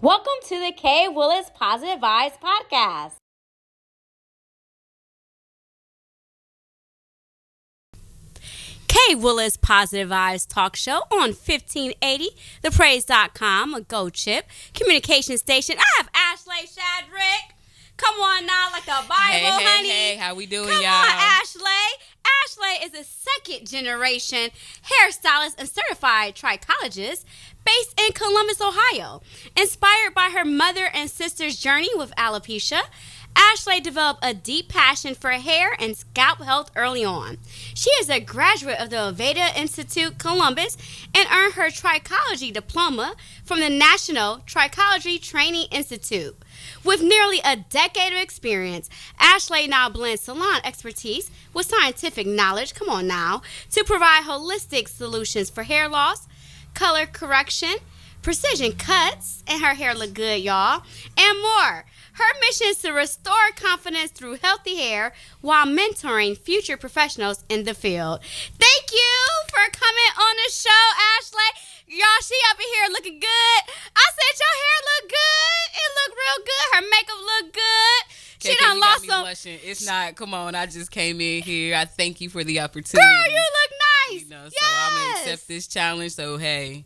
Welcome to the K. Willis Positive Vibes Podcast. K. Willis Positive Vibes Talk Show on 1580, thepraise.com, a Go Chip communication station. I have Ashleigh Shadrick. Come on now, like a Bible, honey. Hey, how we doing, Come y'all? on, Ashleigh. Ashleigh is a second-generation hairstylist and certified trichologist based in Columbus, Ohio. Inspired by her mother and sister's journey with alopecia, Ashleigh developed a deep passion for hair and scalp health early on. She is a graduate of the Aveda Institute Columbus and earned her trichology diploma from the National Trichology Training Institute. With nearly a decade of experience, Ashleigh now blends salon expertise with scientific knowledge, come on now, to provide holistic solutions for hair loss, color correction, precision cuts, and her hair look good, y'all, and more. Her mission is to restore confidence through healthy hair while mentoring future professionals in the field. Thank you for coming on the show, Ashleigh. Y'all, she up in here looking good. I said your hair look good. It look real good. Her makeup look good. She done lost some. Blushing. It's not. Come on, I just came in here. I thank you for the opportunity. Girl, you look nice. So I'm gonna accept this challenge. So hey,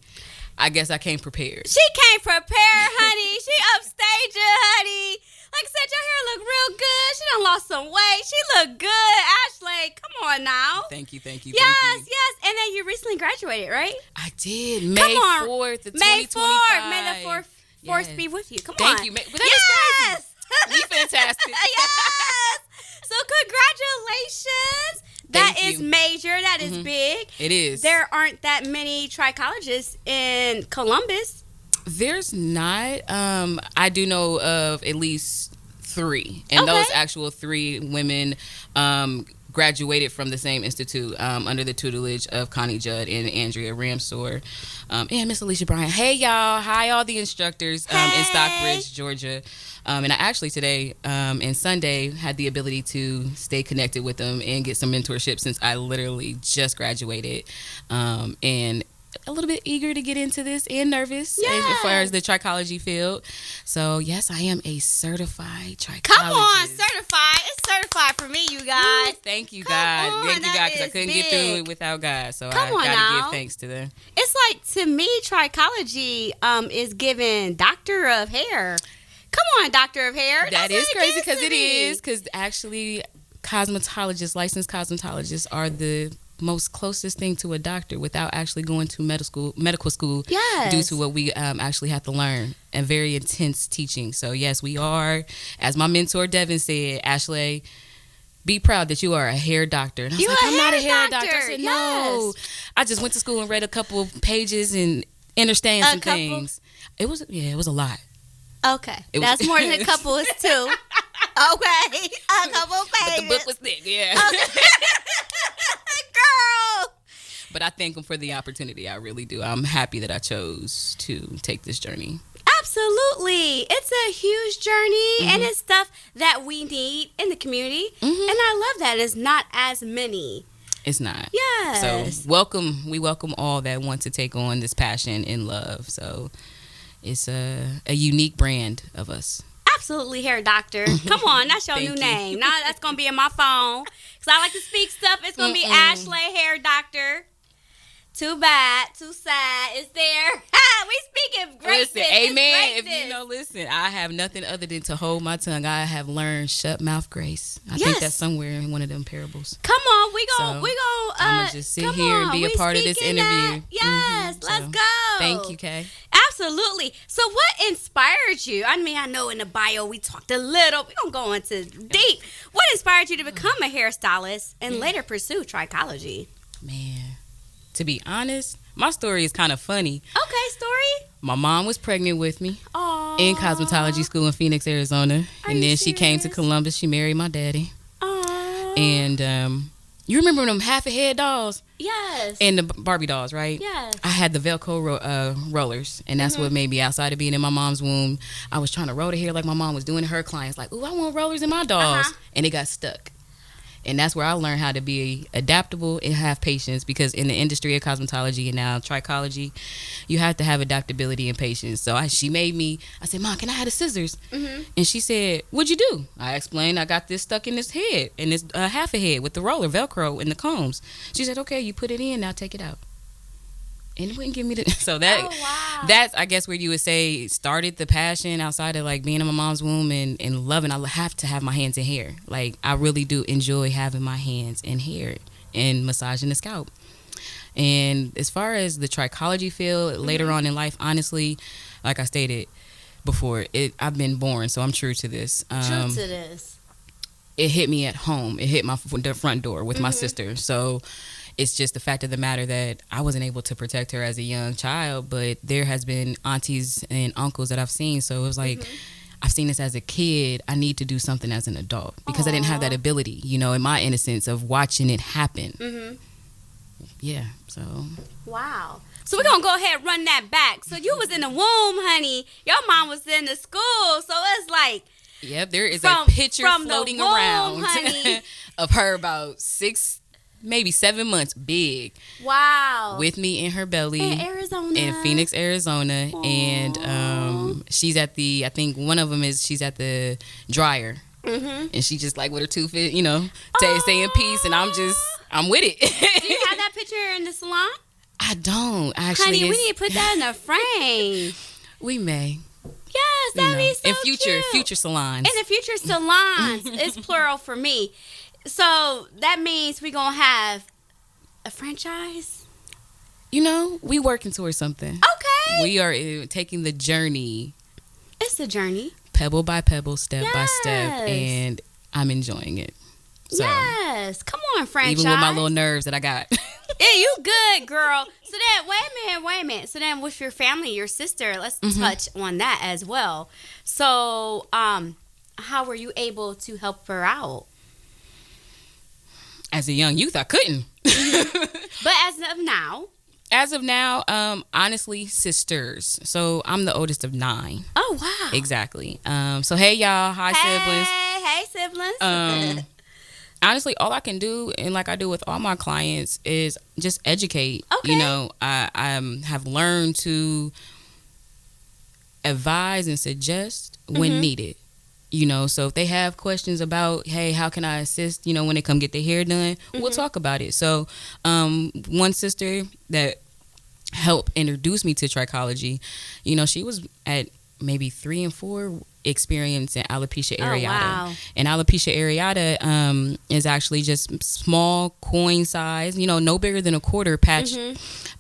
I guess I came prepared. She came prepared, honey. She upstaged you, honey. Like I said, your hair look real good. She done lost some weight. She look good, Ashleigh. Come on now. Thank you. Yes. And then you recently graduated, right? I did. May 4th of 2025. May 4th. May the 4th be with you. Come on. Thank you. But that is crazy. You fantastic. Yes. So congratulations. That is major. That is big. It is. There aren't that many trichologists in Columbus. There's not. I do know of at least 3. And those actual 3 women graduated from the same institute under the tutelage of Connie Judd and Andrea Ramsor and Miss Alicia Bryant. Hey, y'all. Hi, all the instructors in Stockbridge, Georgia. And I actually today and Sunday had the ability to stay connected with them and get some mentorship since I literally just graduated and a little bit eager to get into this and nervous as far as the trichology field. So, yes, I am a certified trichologist. Come on, certified. It's certified for me, you guys. Ooh, thank you, God. Thank you, God, because I couldn't get through it without God. So I got to give thanks to them. It's like, to me, trichology is giving doctor of hair. Come on, doctor of hair. That is crazy because it is. Because actually, licensed cosmetologists are the most closest thing to a doctor without actually going to medical school due to what we actually have to learn and very intense teaching. So yes, we are, as my mentor Devin said, Ashleigh, be proud that you are a hair doctor. And I was like, I'm not a hair doctor. I said, no, I just went to school and read a couple of pages and understand some things. It was a lot. Okay, that's more than a couple is 2. Okay, a couple pages. But the book was thick, yeah. Okay. Girl. But I thank him for the opportunity. I really do. I'm happy that I chose to take this journey. Absolutely. It's a huge journey and it's stuff that we need in the community. And I love that it's not as many. It's not. Yes. So we welcome all that want to take on this passion and love. So it's a unique brand of us. Absolutely, hair doctor. Come on, that's your new name. Now that's going to be in my phone. Because I like to speak stuff. It's going to be Ashleigh Hair Doctor. Too bad, too sad. It's there. We speaking greatness. Listen, amen. Listen, I have nothing other than to hold my tongue. I have learned shut mouth grace. I think that's somewhere in one of them parables. Come on, we go. I'm gonna just sit here and be a part of this interview. Yes, let's go. Thank you, Kay. Absolutely. So what inspired you? I mean, I know in the bio we talked a little. We're going to go into deep. What inspired you to become a hairstylist and later pursue trichology? Man, to be honest, my story is kind of funny. Okay, story? My mom was pregnant with me in cosmetology school in Phoenix, Arizona. And then she came to Columbus. She married my daddy. Aww. And you remember them half-a-head dolls? Yes. And the Barbie dolls, right? Yes. I had the Velcro rollers, and that's what made me, outside of being in my mom's womb, I was trying to roll the hair like my mom was doing to her clients. Like, ooh, I want rollers in my dolls. And it got stuck. And that's where I learned how to be adaptable and have patience, because in the industry of cosmetology and now trichology, you have to have adaptability and patience. So she made me, I said, Mom, can I have the scissors? And she said, what'd you do? I explained, I got this stuck in this head, in this half a head with the roller, Velcro, and the combs. She said, okay, you put it in, now take it out. And it wouldn't give me the, so that's, I guess, where you would say started the passion outside of like being in my mom's womb and loving. I have to have my hands in hair. Like, I really do enjoy having my hands in hair and massaging the scalp. And as far as the trichology field later on in life, honestly, like I stated before, I've been born, so I'm true to this. It hit me at home. It hit the front door with my sister. So it's just the fact of the matter that I wasn't able to protect her as a young child, but there has been aunties and uncles that I've seen. So it was like, I've seen this as a kid. I need to do something as an adult, because I didn't have that ability, in my innocence of watching it happen. Yeah, so. Wow. So we're going to go ahead and run that back. So you was in the womb, honey. Your mom was in the school. So it's like. Yep, there is a picture floating womb, around honey. of her about 6, maybe 7 months, big. Wow. With me in her belly. In Arizona. In Phoenix, Arizona. Aww. And she's at I think one of them is she's at the dryer. And she just like with her tooth, stay in peace. And I'm with it. Do you have that picture in the salon? I don't, actually. Honey, we need to put that in a frame. We may. Yes, that'd be so in future salons. In the future salons. It's plural for me. So that means we're going to have a franchise? We working towards something. Okay. We are taking the journey. It's a journey. Pebble by pebble, step by step. And I'm enjoying it. So, yes. Come on, franchise. Even with my little nerves that I got. Yeah, you good, girl. So then, wait a minute. So then with your family, your sister, let's touch on that as well. So, how were you able to help her out? As a young youth, I couldn't. But as of now, honestly, sisters. So I'm the oldest of 9. Oh, wow. Exactly. So hey, y'all. Hi, siblings. Hey, siblings. Honestly, all I can do, and like I do with all my clients, is just educate. Okay. I have learned to advise and suggest when needed. So if they have questions about, hey, how can I assist, when they come get their hair done, we'll talk about it. So one sister that helped introduce me to trichology, she was at maybe 3 and 4 experiencing alopecia areata. Oh, wow. And alopecia areata is actually just small coin size, no bigger than a quarter patch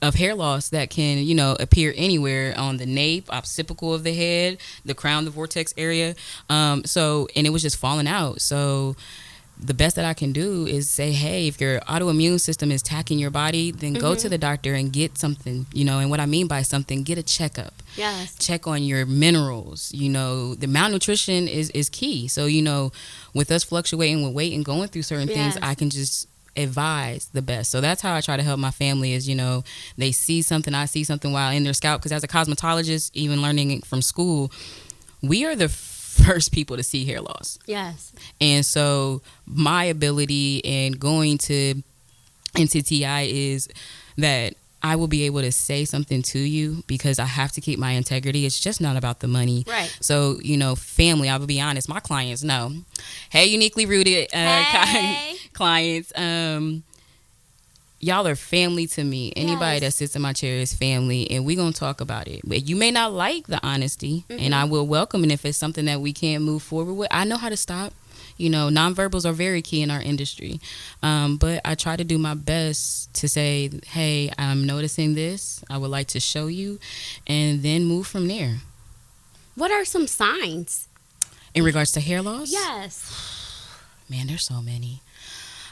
of hair loss that can, appear anywhere on the nape, occipital of the head, the crown, the vortex area. And it was just falling out. So the best that I can do is say, hey, if your autoimmune system is attacking your body, then go to the doctor and get something, and what I mean by something, get a checkup. Yes. Check on your minerals. The malnutrition is key. So, with us fluctuating with weight and going through certain things, I can just advise the best. So that's how I try to help my family is, they see something, I see something while in their scalp. Because as a cosmetologist, even learning it from school, we are the first people to see hair loss. Yes. And so my ability in going to NCTI is that I will be able to say something to you because I have to keep my integrity. It's just not about the money. Right. So, family, I will be honest, my clients know. Hey, uniquely rooted clients. Y'all are family to me. Anybody that sits in my chair is family, and we're going to talk about it. But you may not like the honesty, and I will welcome it if it's something that we can't move forward with. I know how to stop. Nonverbals are very key in our industry. But I try to do my best to say, hey, I'm noticing this. I would like to show you, and then move from there. What are some signs? In regards to hair loss? Yes. Man, there's so many.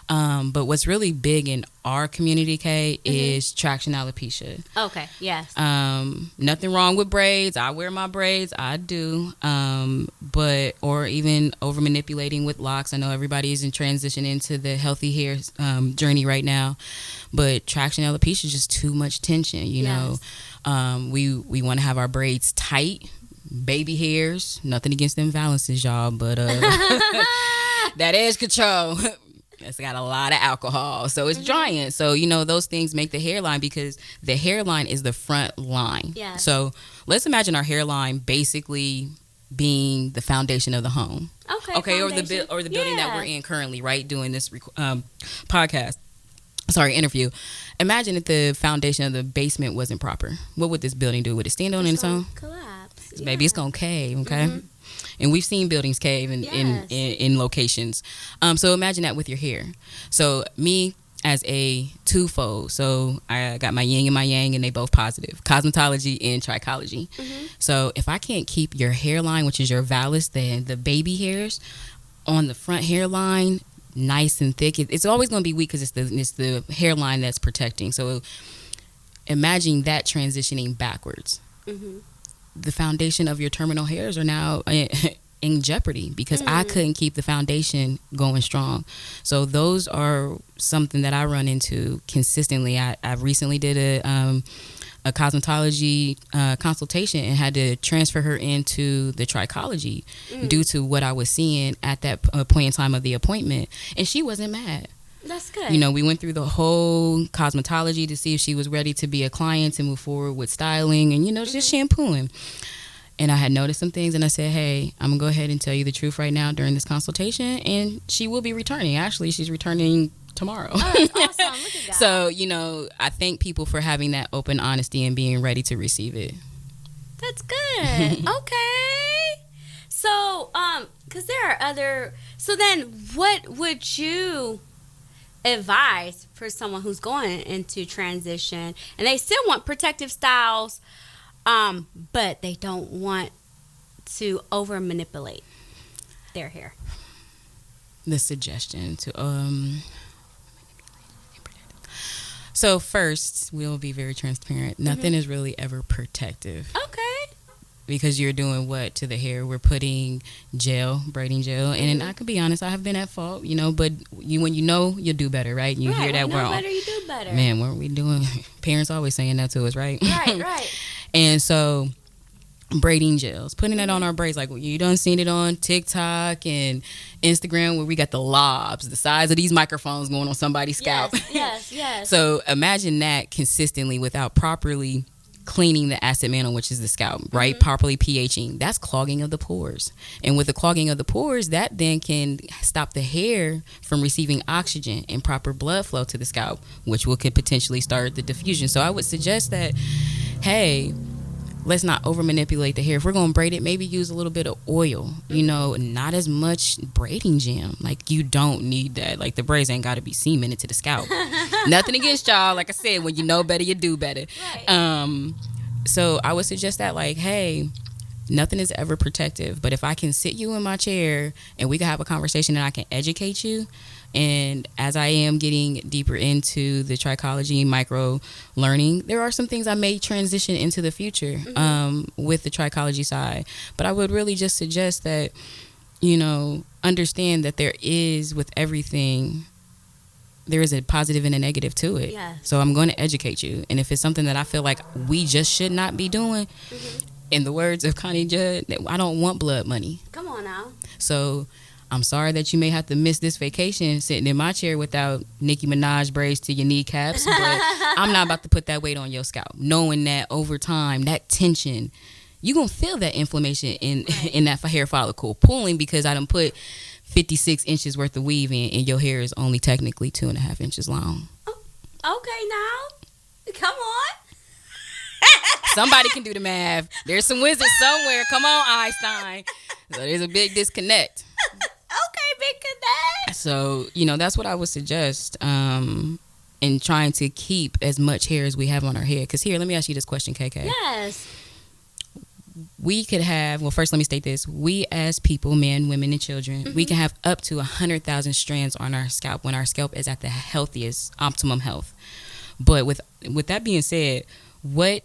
But what's really big in our community, Kay, is traction alopecia. Okay, yes. Nothing wrong with braids. I wear my braids. I do. Or even over manipulating with locks. I know everybody is in transition into the healthy hair journey right now. But traction alopecia is just too much tension, you know. We want to have our braids tight. Baby hairs. Nothing against them balances, y'all. But that edge control. It's got a lot of alcohol, so it's drying. So, those things make the hairline, because the hairline is the front line. Yeah. So let's imagine our hairline basically being the foundation of the home. Okay. Or the building that we're in currently, right? Doing this interview. Imagine if the foundation of the basement wasn't proper. What would this building do? Would it stand on its own? Collapse. Maybe it's gonna cave. Okay. And we've seen buildings cave in locations. So imagine that with your hair. So me as a twofold. So I got my yin and my yang, and they both positive. Cosmetology and trichology. So if I can't keep your hairline, which is your vellus, the baby hairs, on the front hairline nice and thick, it's always going to be weak because it's the hairline that's protecting. So imagine that transitioning backwards. The foundation of your terminal hairs are now in jeopardy because I couldn't keep the foundation going strong. So those are something that I run into consistently. I recently did a cosmetology consultation and had to transfer her into the trichology due to what I was seeing at that point in time of the appointment. And she wasn't mad. That's good. We went through the whole cosmetology to see if she was ready to be a client to move forward with styling and, just shampooing. And I had noticed some things, and I said, hey, I'm going to go ahead and tell you the truth right now during this consultation, and she will be returning. Actually, she's returning tomorrow. Oh, that's awesome. Look at that. So, I thank people for having that open honesty and being ready to receive it. That's good. Okay. So, because there are other... So then, what would you advise for someone who's going into transition and they still want protective styles, but they don't want to over manipulate their hair? The suggestion to so first, we'll be very transparent. Nothing is really ever protective. Okay. Because you're doing what to the hair? We're putting braiding gel, and I can be honest, I have been at fault, but when you'll do better, right? You hear that wrong. Better, you do better. Man, weren't we doing? Parents always saying that to us, right? Right. And so, braiding gels, putting that on our braids, like you done seen it on TikTok and Instagram, where we got the lobs, the size of these microphones going on somebody's scalp. Yes. So imagine that consistently without properly cleaning the acid mantle, which is the scalp, right? Properly pHing. That's clogging of the pores. And with the clogging of the pores, that then can stop the hair from receiving oxygen and proper blood flow to the scalp, which could potentially start the diffusion. So I would suggest that, hey, let's not over manipulate the hair. If we're going to braid it, maybe use a little bit of oil, not as much braiding jam. Like, you don't need that. Like, the braids ain't got to be cemented to the scalp. Nothing against y'all. Like I said, when you know better, you do better. Right. So I would suggest that, like, hey, nothing is ever protective. But if I can sit you in my chair and we can have a conversation and I can educate you, and as I am getting deeper into the trichology micro learning, there are some things I may transition into the future with the trichology side. But I would really just suggest that, understand that there is, with everything, there is a positive and a negative to it. Yeah. So I'm going to educate you. And if it's something that I feel like we just should not be doing, in the words of Connie Judd, I don't want blood money. Come on now. So I'm sorry that you may have to miss this vacation sitting in my chair without Nicki Minaj braids to your kneecaps, but I'm not about to put that weight on your scalp, knowing that over time, that tension, you're going to feel that inflammation in that hair follicle pulling, because I done put 56 inches worth of weave in, and your hair is only technically 2.5 inches long. Oh, okay, now. Come on. Somebody can do the math. There's some wizards somewhere. Come on, Einstein. So there's a big disconnect. Okay, big connect. So, that's what I would suggest in trying to keep as much hair as we have on our head. Because here, let me ask you this question, KK. Yes. We could have, well, first let me state this. We as people, men, women, and children, we can have up to 100,000 strands on our scalp when our scalp is at the healthiest, optimum health. But with that being said, what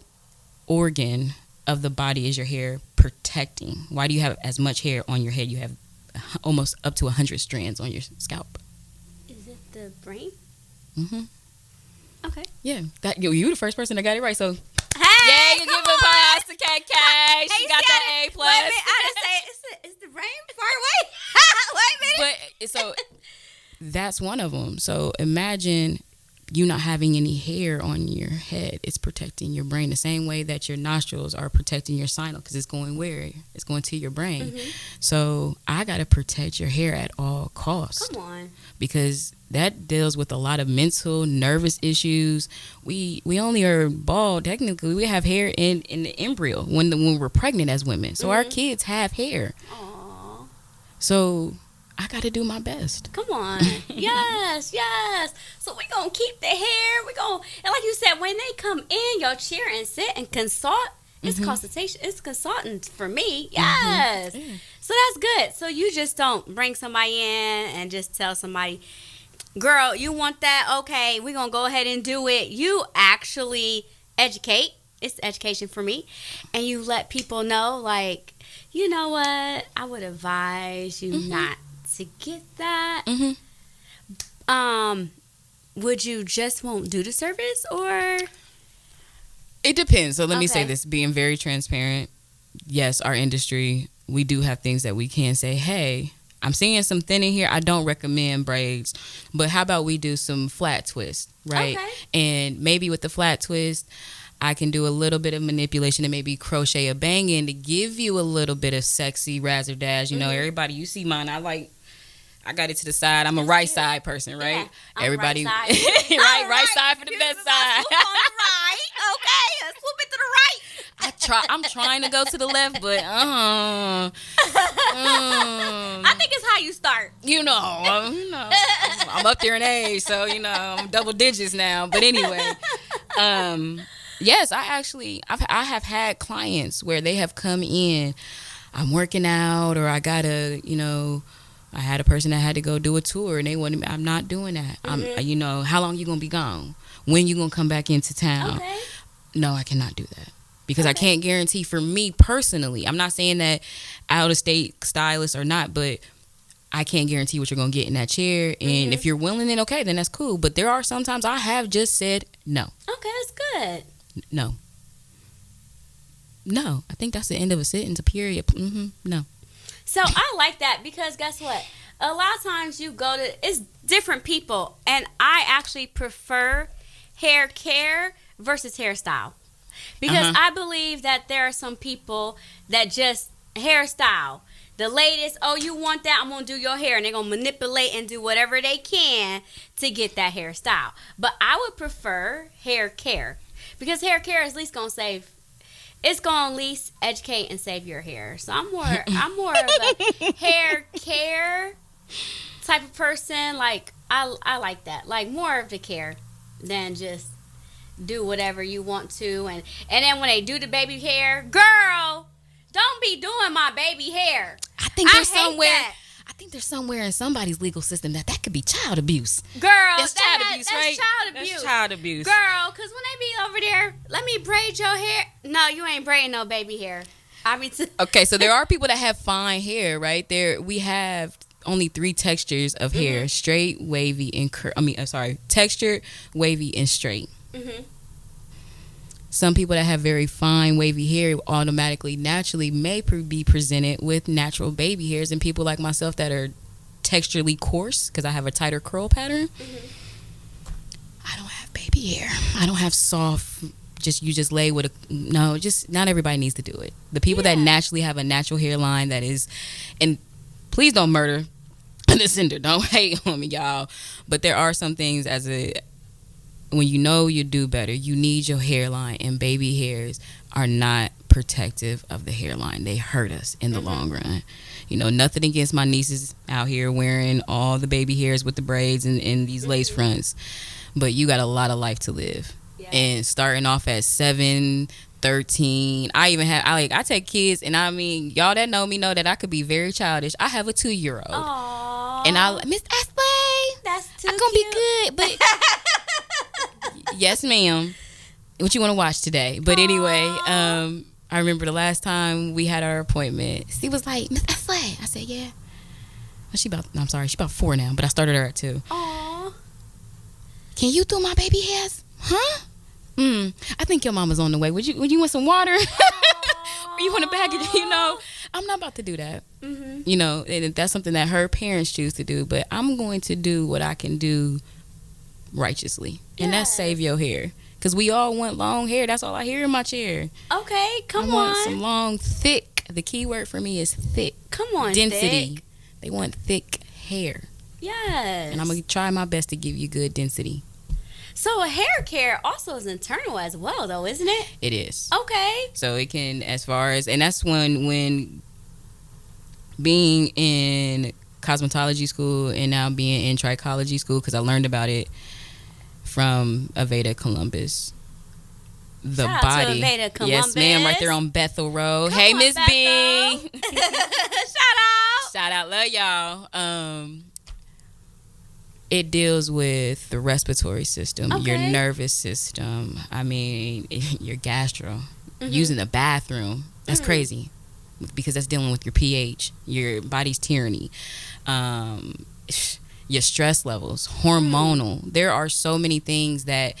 organ of the body is your hair protecting? Why do you have as much hair on your head? You have almost up to 100 strands on your scalp. Is it the brain? Okay. Yeah, you the first person that got it right. So, hey, you give a pass to KK. She got that A+. Wait a minute, I just say it's the brain part. Wait a minute. But so that's one of them. So imagine you not having any hair on your head. It's protecting your brain the same way that your nostrils are protecting your sinus, because it's going where? It's going to your brain. Mm-hmm. So I got to protect your hair at all costs. Come on. Because that deals with a lot of mental, nervous issues. We only are bald. Technically, we have hair in the embryo when we're pregnant as women. So our kids have hair. Aww. So I got to do my best. Come on. Yes. So we're going to keep the hair. And like you said, when they come in your chair and sit and consult, it's consultation. It's consulting for me. Yes. Mm-hmm. So that's good. So you just don't bring somebody in and just tell somebody, girl, you want that? Okay, we're going to go ahead and do it. You actually educate. It's education for me. And you let people know, like, you know what? I would advise you not to get that. Would you just won't do the service, or? It depends. So let me say this, being very transparent. Yes, our industry, we do have things that we can say, hey, I'm seeing some thinning here. I don't recommend braids, but how about we do some flat twist, right? Okay. And maybe with the flat twist, I can do a little bit of manipulation and maybe crochet a bang in to give you a little bit of sexy razzle dash. You know, everybody, you see mine, I got it to the side. I'm a right side person, right? Yeah, everybody, right side. right side for the best side. Swoop on the right, okay? Swoop it to the right. I'm trying to go to the left, but I think it's how you start. I'm up there in age, so I'm double digits now. But anyway, yes, I have had clients where they have come in. I'm working out, or I gotta, I had a person that had to go do a tour, and they wanted me. I'm not doing that. How long you gonna be gone? When you gonna come back into town? Okay. No, I cannot do that because I can't guarantee for me personally. I'm not saying that out of state stylists or not, but I can't guarantee what you're gonna get in that chair. And if you're willing, then okay, then that's cool. But there are sometimes I have just said no. Okay, that's good. No. I think that's the end of a sentence. A period. No. So I like that because guess what? A lot of times you go to, it's different people, and I actually prefer hair care versus hairstyle because I believe that there are some people that just hairstyle. The latest, oh, you want that? I'm going to do your hair, and they're going to manipulate and do whatever they can to get that hairstyle. But I would prefer hair care because hair care is at least going to save. It's gonna at least educate and save your hair. So I'm more of a hair care type of person. Like I like that. Like more of the care than just do whatever you want to. And then when they do the baby hair, girl, don't be doing my baby hair. I think there's somewhere in somebody's legal system that could be child abuse. Girl, that's child abuse, right? Child abuse. That's child abuse. Girl, because when they be over there, let me braid your hair. No, you ain't braiding no baby hair. Okay, so there are people that have fine hair, right? We have only 3 textures of hair: straight, wavy, and textured, wavy, and straight. Some people that have very fine wavy hair automatically, naturally may be presented with natural baby hairs, and people like myself that are texturally coarse because I have a tighter curl pattern. I don't have baby hair. I don't have soft. You just lay with not everybody needs to do it. The people that naturally have a natural hairline that is, and please don't murder the sender. Don't hate on me, y'all. But there are some things when you do better, you need your hairline, and baby hairs are not protective of the hairline. They hurt us in the long run. Nothing against my nieces out here wearing all the baby hairs with the braids and these lace fronts, but you got a lot of life to live. Yeah. And starting off at 7, 13, I take kids, and y'all that know me know that I could be very childish. I have a 2-year-old. Aww. And Miss Ashleigh, that's too I'm gonna cute. be good, but yes, ma'am. What you want to watch today? But anyway, I remember the last time we had our appointment. She was like, Miss Ashleigh. I said, yeah. She's about 4 now, but I started her at 2. Aww. Can you do my baby hairs? Huh? I think your mama's on the way. Would you want some water? Or you want a package? I'm not about to do that. Mm-hmm. You know, and that's something that her parents choose to do. But I'm going to do what I can do righteously, and that's save your hair. Because we all want long hair. That's all I hear in my chair. Okay, come on. I want some long, thick. The key word for me is thick. Come on, density. thick. They want thick hair. Yes. And I'm going to try my best to give you good density. So a hair care also is internal as well, though, isn't it? It is. Okay. So it can, as far as, and that's when being in cosmetology school and now being in trichology school, because I learned about it from Aveda Columbus. The Shout body. out to Aveda Columbus. Yes, ma'am, right there on Bethel Road. Come hey, on, Miss Bethel. B. Shout out. Shout out, love y'all. It deals with the respiratory system, your nervous system. I mean, your gastro, using the bathroom. That's crazy, because that's dealing with your pH, your body's tyranny, your stress levels, hormonal. There are so many things that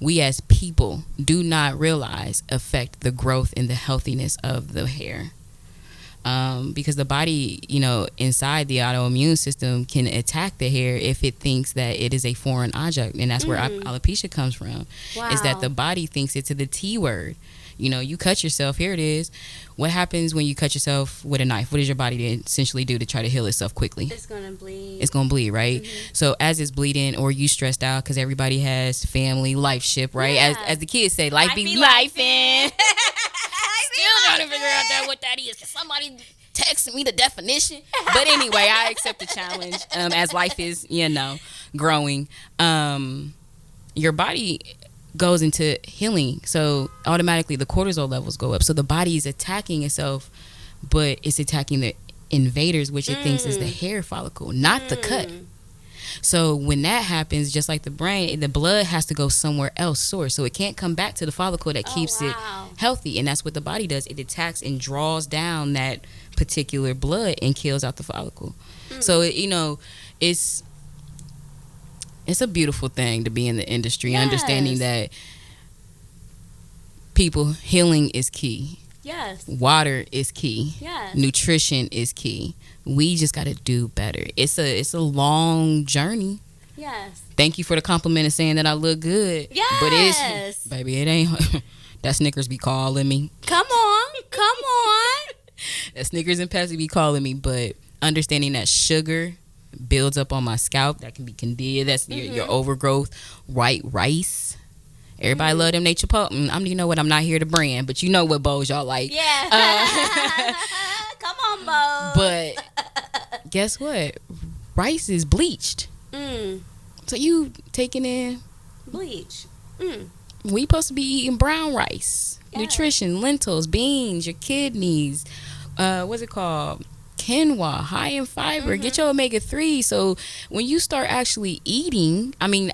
we as people do not realize affect the growth and the healthiness of the hair. Because the body, you know, inside the autoimmune system can attack the hair if it thinks that it is a foreign object. And that's where alopecia comes from. Wow. Is that the body thinks it's the T word. You know, you cut yourself. Here it is. What happens when you cut yourself with a knife? What does your body essentially do to try to heal itself quickly? It's going to bleed. It's going to bleed, right? So as it's bleeding, or you stressed out because everybody has family, life ship, right? Yeah. As the kids say, life be lifing. Still trying to figure out what that is. Can somebody text me the definition? But anyway, I accept the challenge as life is, you know, growing. Your body goes into healing, so automatically the cortisol levels go up. So the body is attacking itself, but it's attacking the invaders, which it thinks is the hair follicle, not the cut. So when that happens, just like the brain, the blood has to go somewhere else source. So it can't come back to the follicle that keeps it healthy. And that's what the body does. It attacks and draws down that particular blood and kills out the follicle. So, you know, it's a beautiful thing to be in the industry, understanding that people, healing is key. Yes. Water is key. Yes. Nutrition is key. We just got to do better. It's a long journey. Yes. Thank you for the compliment of saying that I look good. Yes. But it's, baby, it ain't. That Snickers be calling me. Come on. That Snickers and Pepsi be calling me. But understanding that sugar builds up on my scalp, that can be candida. That's your overgrowth. White rice. Everybody love them nature Chipotle. You know what? I'm not here to brand, but you know what bowls y'all like. Yeah. Come on, Bo. But guess what? Rice is bleached. So you taking in bleach. We supposed to be eating brown rice. Nutrition, lentils, beans, your kidneys. What's it called? Quinoa, high in fiber. Get your omega-3. So when you start actually eating, I mean,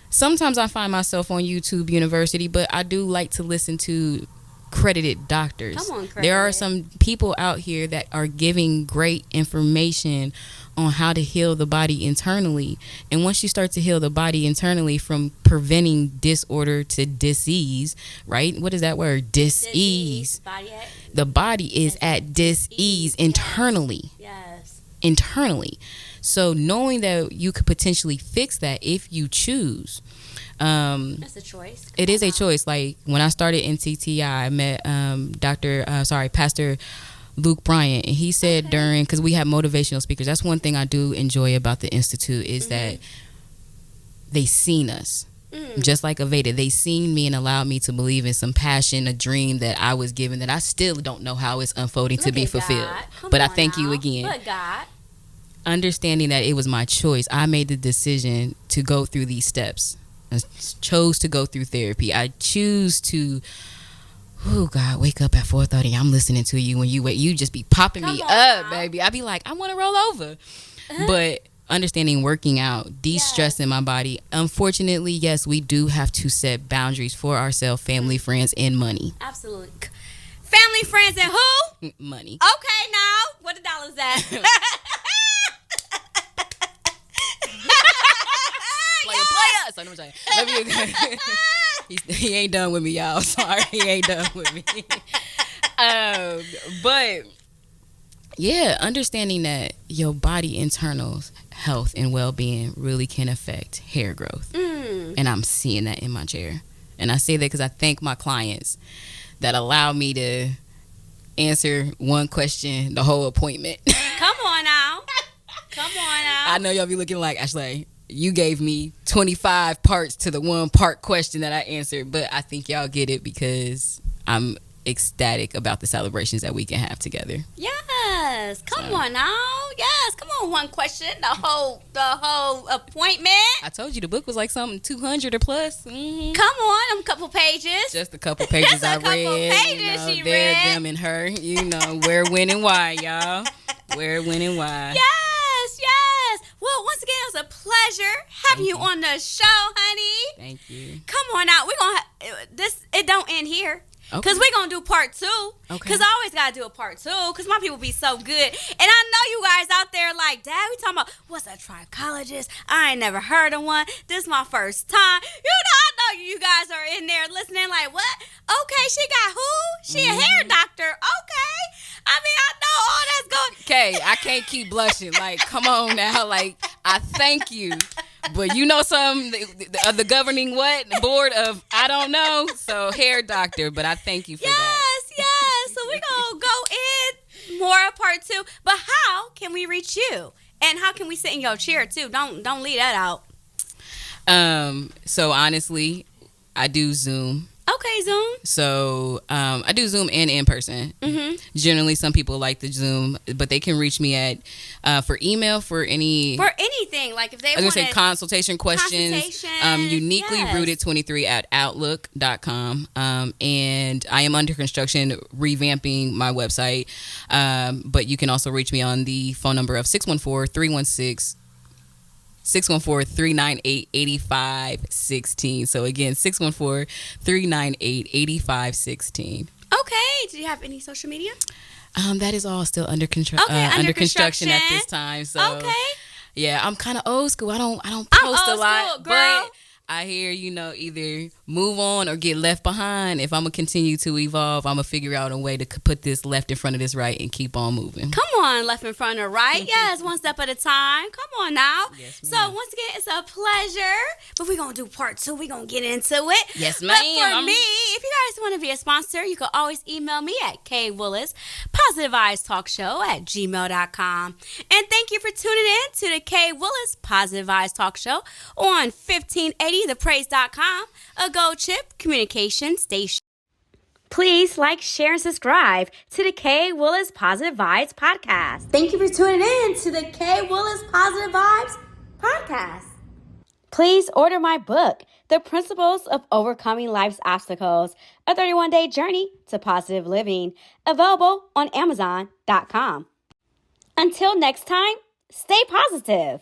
sometimes I find myself on YouTube University, but I do like to listen to credited doctors. Come on, credited. There are some people out here that are giving great information on how to heal the body internally. And once you start to heal the body internally, from preventing disorder to disease, right? What is that word? Disease. The body is at dis-ease internally. Yes. Internally. So knowing that you could potentially fix that if you choose. That's a choice. It is a choice. Like when I started NCTI, I met Pastor Luke Bryant, and he said during, because we have motivational speakers, that's one thing I do enjoy about the Institute is that they seen us. Just like Aveda, they seen me and allowed me to believe in some passion, a dream that I was given that I still don't know how it's unfolding to be fulfilled. But I thank you again. Look, God. Understanding that it was my choice, I made the decision to go through these steps. I chose to go through therapy. I choose to, oh God, wake up at 4:30. I'm listening to you when you wake. You just be popping me up, baby. I be like, I want to roll over. But understanding working out, de-stressing my body. Unfortunately, yes, we do have to set boundaries for ourselves, family, friends, and money. Absolutely. Family, friends, and who? Money. Okay, now, what the dollars at? Player. So I'm saying, love you. He ain't done with me, y'all. Sorry, he ain't done with me. But Yeah, understanding that your body internal health and well-being really can affect hair growth. And I'm seeing that in my chair. And I say that because I thank my clients that allow me to answer one question the whole appointment. Come on now. I know y'all be looking like, Ashleigh, you gave me 25 parts to the one part question that I answered, but I think y'all get it because I'm ecstatic about the celebrations that we can have together. Yes. Come on now. Yes. Come on. One question. The whole appointment. I told you the book was like something 200 or plus. Mm-hmm. Come on. A couple pages. Just a couple pages I read. Pages she there, read. them, and her. You know, where, when, and why, y'all. Where, when, and why. Yes. Well, once again, it was a pleasure having you on the show, honey. Thank you. Come on out. We're going to this. It don't end here. Because we're going to do part 2. Because I always got to do a part 2. Because my people be so good. And I know you guys out there like, Dad, we talking about, what's a trichologist? I ain't never heard of one. This is my first time. I know you guys are in there listening like, what? Okay, she got who? She a hair doctor. Okay. I mean, I know all that's going. Okay, I can't keep blushing. Like, come on now. Like, I thank you. But you know some of the governing board of I don't know. So hair doctor, but I thank you for that. Yes. So we're gonna go in more part 2. But how can we reach you? And how can we sit in your chair too? Don't leave that out. So honestly, I do Zoom. Okay, Zoom. So I do Zoom and in person. Mm-hmm. Generally, some people like the Zoom, but they can reach me at for email for anything. Like if they want to consultation questions. Uniquely rooted 23 at outlook.com. And I am under construction revamping my website. But you can also reach me on the phone number of 614-398-8516. So again, 614-398-8516. Okay. Do you have any social media? That is all still under construction at this time. So okay. Yeah, I'm kind of old school. I don't post a lot, girl. But I hear, either move on or get left behind. If I'm going to continue to evolve, I'm going to figure out a way to put this left in front of this right and keep on moving. Come on, left in front of right. Yes, one step at a time. Come on now. Yes, so once again, it's a pleasure. But we're going to do part 2. We're going to get into it. Yes, ma'am. But for me, if you guys want to be a sponsor, you can always email me at kwillis, positiveeyestalkshow@gmail.com. And thank you for tuning in to the K. Willis Positive Eyes Talk Show on 1580thepraise.com, a Gold Chip communication station. Please like, share, and subscribe to the K. Willis Positive Vibes podcast. Thank you for tuning in to the K. Willis Positive Vibes podcast. Please order my book, The Principles of Overcoming Life's Obstacles, a 31-day journey to positive living, available on Amazon.com. Until next time, stay positive.